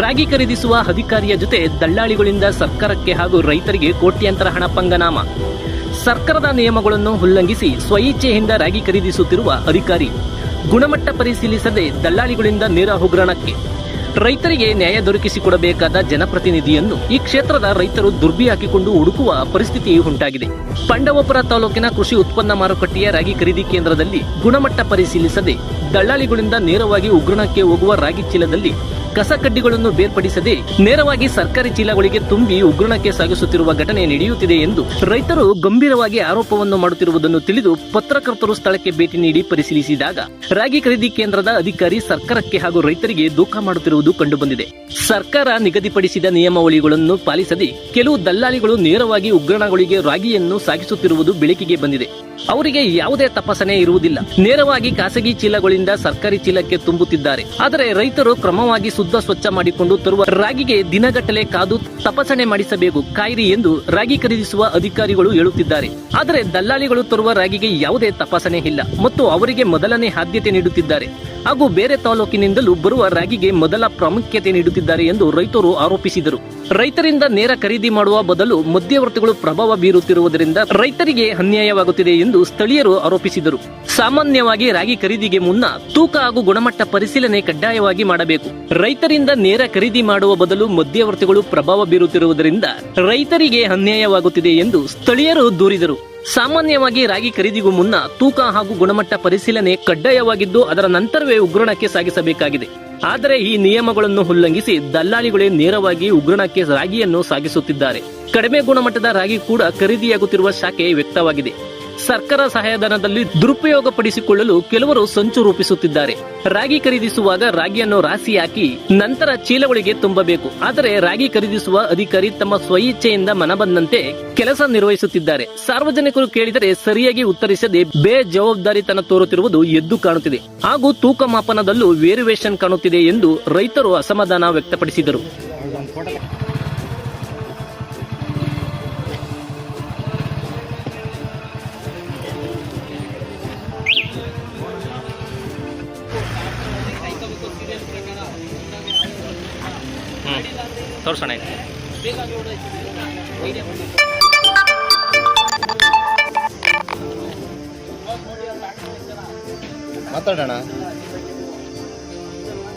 ರಾಗಿ ಖರೀದಿಸುವ ಅಧಿಕಾರಿಯ ಜೊತೆ ದಳ್ಳಾಳಿಗಳಿಂದ ಸರ್ಕಾರಕ್ಕೆ ಹಾಗೂ ರೈತರಿಗೆ ಕೋಟ್ಯಾಂತರ ಹಣ ಪಂಗನಾಮ. ಸರ್ಕಾರದ ನಿಯಮಗಳನ್ನು ಉಲ್ಲಂಘಿಸಿ ಸ್ವಇಚ್ಛೆಯಿಂದ ರಾಗಿ ಖರೀದಿಸುತ್ತಿರುವ ಅಧಿಕಾರಿ ಗುಣಮಟ್ಟ ಪರಿಶೀಲಿಸದೆ ದಳ್ಳಾಳಿಗಳಿಂದ ನೇರ ಹಗರಣಕ್ಕೆ. ರೈತರಿಗೆ ನ್ಯಾಯ ದೊರಕಿಸಿಕೊಡಬೇಕಾದ ಜನಪ್ರತಿನಿಧಿಯನ್ನು ಈ ಕ್ಷೇತ್ರದ ರೈತರು ದುರ್ಬಿ ಹಾಕಿಕೊಂಡು ಹುಡುಕುವ ಪರಿಸ್ಥಿತಿ ಉಂಟಾಗಿದೆ. ಪಾಂಡವಪುರ ತಾಲೂಕಿನ ಕೃಷಿ ಉತ್ಪನ್ನ ಮಾರುಕಟ್ಟೆಯ ರಾಗಿ ಖರೀದಿ ಕೇಂದ್ರದಲ್ಲಿ ಗುಣಮಟ್ಟ ಪರಿಶೀಲಿಸದೆ ದಳ್ಳಾಳಿಗಳಿಂದ ನೇರವಾಗಿ ಉಗ್ರಾಣಕ್ಕೆ ಹೋಗುವ ರಾಗಿ ಚೀಲದಲ್ಲಿ ಕಸಕಡ್ಡಿಗಳನ್ನು ಬೇರ್ಪಡಿಸದೆ ನೇರವಾಗಿ ಸರ್ಕಾರಿ ಚೀಲಗಳಿಗೆ ತುಂಬಿ ಉಗ್ರಾಣಕ್ಕೆ ಸಾಗಿಸುತ್ತಿರುವ ಘಟನೆ ನಡೆಯುತ್ತಿದೆ ಎಂದು ರೈತರು ಗಂಭೀರವಾಗಿ ಆರೋಪವನ್ನು ಮಾಡುತ್ತಿರುವುದನ್ನು ತಿಳಿದು ಪತ್ರಕರ್ತರು ಸ್ಥಳಕ್ಕೆ ಭೇಟಿ ನೀಡಿ ಪರಿಶೀಲಿಸಿದಾಗ ರಾಗಿ ಖರೀದಿ ಕೇಂದ್ರದ ಅಧಿಕಾರಿ ಸರ್ಕಾರಕ್ಕೆ ಹಾಗೂ ರೈತರಿಗೆ ಧೋಖಾ ಮಾಡುತ್ತಿರುವುದು ಕಂಡುಬಂದಿದೆ. ಸರ್ಕಾರ ನಿಗದಿಪಡಿಸಿದ ನಿಯಮಾವಳಿಗಳನ್ನು ಪಾಲಿಸದೆ ಕೆಲವು ದಲ್ಲಾಳಿಗಳು ನೇರವಾಗಿ ಉಗ್ರಾಣಗಳಿಗೆ ರಾಗಿಯನ್ನು ಸಾಗಿಸುತ್ತಿರುವುದು ಬೆಳಕಿಗೆ ಬಂದಿದೆ. ಅವರಿಗೆ ಯಾವುದೇ ತಪಾಸಣೆ ಇರುವುದಿಲ್ಲ. ನೇರವಾಗಿ ಖಾಸಗಿ ಚೀಲಗಳಿಂದ ಸರ್ಕಾರಿ ಚೀಲಕ್ಕೆ ತುಂಬುತ್ತಿದ್ದಾರೆ. ಆದರೆ ರೈತರು ಕ್ರಮವಾಗಿ ಶುದ್ಧ ಸ್ವಚ್ಛ ಮಾಡಿಕೊಂಡು ತರುವ ರಾಗಿಗೆ ದಿನಗಟ್ಟಲೆ ಕಾದು ತಪಾಸಣೆ ಮಾಡಿಸಬೇಕು ಕಾಯಿರಿ ಎಂದು ರಾಗಿ ಖರೀದಿಸುವ ಅಧಿಕಾರಿಗಳು ಹೇಳುತ್ತಿದ್ದಾರೆ. ಆದರೆ ದಲ್ಲಾಳಿಗಳು ತರುವ ರಾಗಿಗೆ ಯಾವುದೇ ತಪಾಸಣೆ ಇಲ್ಲ ಮತ್ತು ಅವರಿಗೆ ಮೊದಲನೇ ಆದ್ಯತೆ ನೀಡುತ್ತಿದ್ದಾರೆ ಹಾಗೂ ಬೇರೆ ತಾಲೂಕಿನಿಂದಲೂ ಬರುವ ರಾಗಿಗೆ ಮೊದಲ ಪ್ರಾಮುಖ್ಯತೆ ನೀಡುತ್ತಿದ್ದಾರೆ ಎಂದು ರೈತರು ಆರೋಪಿಸಿದರು. ರೈತರಿಂದ ನೇರ ಖರೀದಿ ಮಾಡುವ ಬದಲು ಮಧ್ಯವರ್ತಿಗಳು ಪ್ರಭಾವ ಬೀರುತ್ತಿರುವುದರಿಂದ ರೈತರಿಗೆ ಅನ್ಯಾಯವಾಗುತ್ತಿದೆ ಎಂದು ಸ್ಥಳೀಯರು ಆರೋಪಿಸಿದರು. ಸಾಮಾನ್ಯವಾಗಿ ರಾಗಿ ಖರೀದಿಗೆ ಮುನ್ನ ತೂಕ ಹಾಗೂ ಗುಣಮಟ್ಟ ಪರಿಶೀಲನೆ ಕಡ್ಡಾಯವಾಗಿ ಮಾಡಬೇಕು. ರೈತರಿಂದ ನೇರ ಖರೀದಿ ಮಾಡುವ ಬದಲು ಮಧ್ಯವರ್ತಿಗಳು ಪ್ರಭಾವ ಬೀರುತ್ತಿರುವುದರಿಂದ ರೈತರಿಗೆ ಅನ್ಯಾಯವಾಗುತ್ತಿದೆ ಎಂದು ಸ್ಥಳೀಯರು ದೂರಿದರು. ಸಾಮಾನ್ಯವಾಗಿ ರಾಗಿ ಖರೀದಿಗೂ ಮುನ್ನ ತೂಕ ಹಾಗೂ ಗುಣಮಟ್ಟ ಪರಿಶೀಲನೆ ಕಡ್ಡಾಯವಾಗಿದ್ದು ಅದರ ನಂತರವೇ ಉಗ್ರಾಣಕ್ಕೆ ಸಾಗಿಸಬೇಕಾಗಿದೆ. ಆದರೆ ಈ ನಿಯಮಗಳನ್ನು ಉಲ್ಲಂಘಿಸಿ ದಲ್ಲಾಳಿಗಳೇ ನೇರವಾಗಿ ಉಗ್ರಾಣಕ್ಕೆ ರಾಗಿಯನ್ನು ಸಾಗಿಸುತ್ತಿದ್ದಾರೆ. ಕಡಿಮೆ ಗುಣಮಟ್ಟದ ರಾಗಿ ಕೂಡ ಖರೀದಿಯಾಗುತ್ತಿರುವ ಶಾಖೆ ವ್ಯಕ್ತವಾಗಿದೆ. ಸರ್ಕಾರ ಸಹಾಯಧನದಲ್ಲಿ ದುರುಪಯೋಗ ಪಡಿಸಿಕೊಳ್ಳಲು ಕೆಲವರು ಸಂಚು ರೂಪಿಸುತ್ತಿದ್ದಾರೆ. ರಾಗಿ ಖರೀದಿಸುವಾಗ ರಾಗಿಯನ್ನು ರಾಶಿ ಹಾಕಿ ನಂತರ ಚೀಲಗಳಿಗೆ ತುಂಬಬೇಕು. ಆದರೆ ರಾಗಿ ಖರೀದಿಸುವ ಅಧಿಕಾರಿ ತಮ್ಮ ಸ್ವಇಚ್ಛೆಯಿಂದ ಮನಬಂದಂತೆ ಕೆಲಸ ನಿರ್ವಹಿಸುತ್ತಿದ್ದಾರೆ. ಸಾರ್ವಜನಿಕರು ಕೇಳಿದರೆ ಸರಿಯಾಗಿ ಉತ್ತರಿಸದೆ ಬೇಜವಾಬ್ದಾರಿತನ ತೋರುತ್ತಿರುವುದು ಎದ್ದು ಕಾಣುತ್ತಿದೆ ಹಾಗೂ ತೂಕ ಮಾಪನದಲ್ಲೂ ವೇರಿಯೇಷನ್ ಕಾಣುತ್ತಿದೆ ಎಂದು ರೈತರು ಅಸಮಾಧಾನ ವ್ಯಕ್ತಪಡಿಸಿದರು. ತೋರ್ಸೋಣ ಮಾತಾಡೋಣ.